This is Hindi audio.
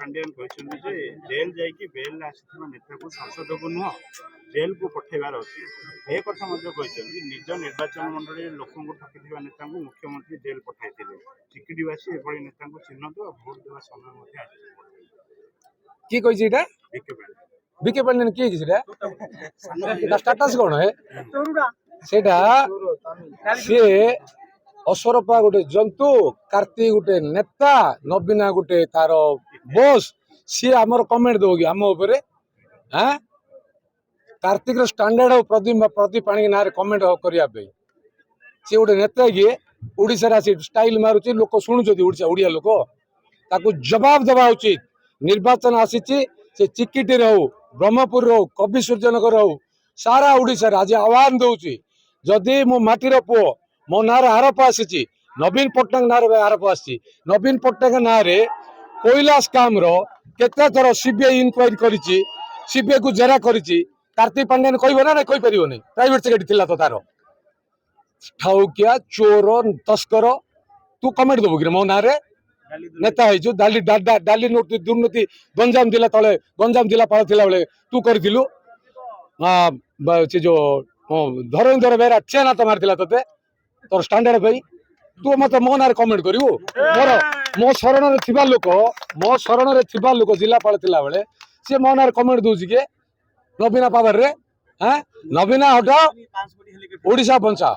पांडियन कहते जे जेल जाइए बेल आसी नेता को संसद को नुह जेल को पठेबार अच्छी ए कथा निज निर्वाचन मंडल लोक ठकी नेता मुख्यमंत्री जेल पठाई चिकिटीवासी एभली नेता चिन्हत भोट देवा समय की कही विके पांडियन किए कि स्टाटस कौन है सेटा सी असरपा गोटे जंतु कार्तिक गोटे नेता नवीना गोटे तार बॉस सी आमर कमेंट दो आम उपरे हाँ कार्तिक स्टैंडर्ड प्रदीप पाणी ना कमेंट करने सी गोटे नेता किए ओडिशा आसी स्टाइल मारुची लोक शुणुच्च ओडिया लोक ताकू जवाब देवा उचित निर्वाचन आसी से चिकिटी हो ब्रह्मपुर हो कवि सूर्यनगर हो सारा ओडिशा आज आह्वान दौची जदि मो माटीर पुओ मो ना आरोप आसी नवीन पट्टनायक ना आरोप आसी नवीन पट्टनायक ना कोयला स्काम केते थर सीबीआई इनक्वारी करिछि सीबीआई को जेरा करिछि कार्तिक पांडियन कहबो ना कहि परिबो नै प्राइवेट सेक्रेटरी थिला तो तार ठाउकिया चोर तस्कर तू कमेंट दबो कि मो ना नेता है डाली डाली दुर्नीति गंजाम जिला तले गंजाम जिला पाल बेले तू करू से जो धरेन्द्र बेहरा चेना तो मारी ते तोर स्टैंडर्ड पे तू मत मो ना कमेंट करू मोर मो शरण लोक जिलापाल बेले सी मो ना कमेंट दूसरी किए नवीना पावर रे हाँ नवीना हटाओ ओडिशा बंचाओ।